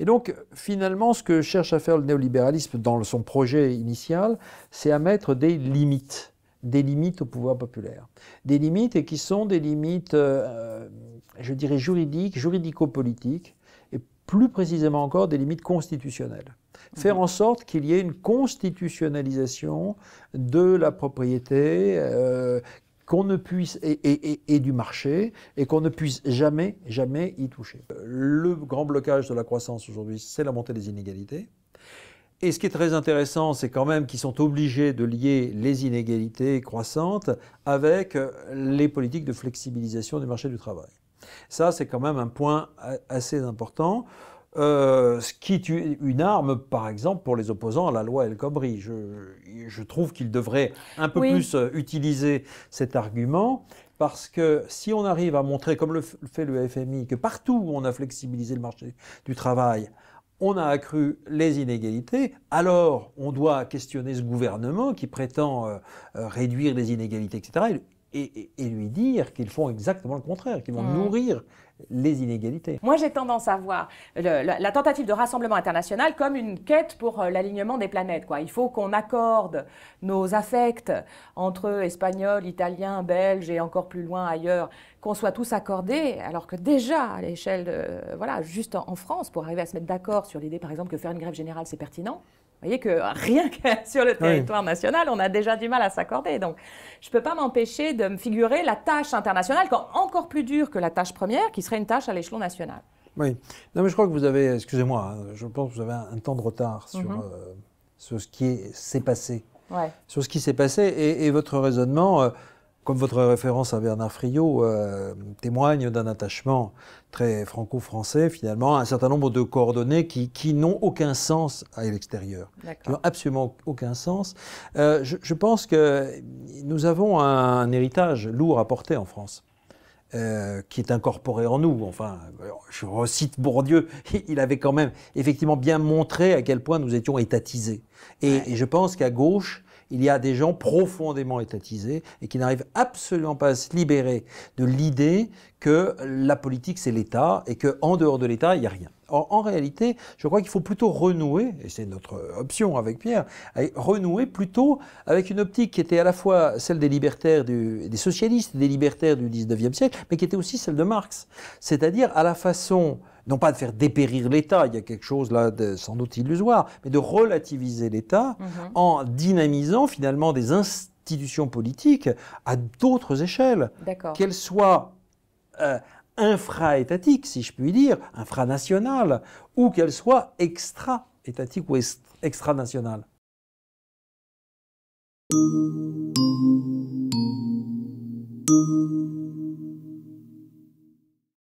Et donc, finalement, ce que cherche à faire le néolibéralisme dans son projet initial, c'est à mettre des limites au pouvoir populaire. Des limites et qui sont des limites, je dirais, juridiques, juridico-politiques, et plus précisément encore des limites constitutionnelles. Faire en sorte qu'il y ait une constitutionnalisation de la propriété, qu'on ne puisse, et du marché, et qu'on ne puisse jamais y toucher. Le grand blocage de la croissance aujourd'hui, c'est la montée des inégalités. Et ce qui est très intéressant, c'est quand même qu'ils sont obligés de lier les inégalités croissantes avec les politiques de flexibilisation du marché du travail. Ça, c'est quand même un point assez important. Ce qui est une arme, par exemple, pour les opposants à la loi El Khomri. Je trouve qu'ils devraient un peu plus utiliser cet argument, parce que si on arrive à montrer, comme le fait le FMI, que partout où on a flexibilisé le marché du travail, on a accru les inégalités, alors on doit questionner ce gouvernement qui prétend réduire les inégalités, etc., et lui dire qu'ils font exactement le contraire, qu'ils vont nourrir les inégalités. Moi, j'ai tendance à voir la tentative de rassemblement international comme une quête pour l'alignement des planètes, quoi. Il faut qu'on accorde nos affects entre Espagnols, Italiens, Belges et encore plus loin ailleurs, qu'on soit tous accordés, alors que déjà, à l'échelle de, voilà, juste en France, pour arriver à se mettre d'accord sur l'idée, par exemple, que faire une grève générale, c'est pertinent. Vous voyez que rien que sur le territoire national, on a déjà du mal à s'accorder. Donc, je ne peux pas m'empêcher de me figurer la tâche internationale comme encore plus dure que la tâche première, qui serait une tâche à l'échelon national. Oui. Non, mais je crois que vous avez, excusez-moi, je pense que vous avez un temps de retard sur ce qui s'est passé. Ouais. Sur ce qui s'est passé et votre raisonnement, comme votre référence à Bernard Friot, témoigne d'un attachement très franco-français, finalement, à un certain nombre de coordonnées qui n'ont aucun sens à l'extérieur, qui n'ont absolument aucun sens. Je pense que nous avons un héritage lourd à porter en France. Qui est incorporé en nous. Enfin, je recite Bourdieu, il avait quand même effectivement bien montré à quel point nous étions étatisés. Et je pense qu'à gauche, il y a des gens profondément étatisés et qui n'arrivent absolument pas à se libérer de l'idée que la politique c'est l'État et qu'en dehors de l'État, il n'y a rien. Or, en réalité, je crois qu'il faut plutôt renouer, et c'est notre option avec Pierre, renouer plutôt avec une optique qui était à la fois celle des libertaires, des socialistes, des libertaires du 19e siècle, mais qui était aussi celle de Marx. C'est-à-dire à la façon, non pas de faire dépérir l'État, il y a quelque chose là de, sans doute illusoire, mais de relativiser l'État en dynamisant finalement des institutions politiques à d'autres échelles, qu'elles soient infra-étatiques, si je puis dire, infranationales, ou qu'elles soient extra-étatiques ou extra-nationales.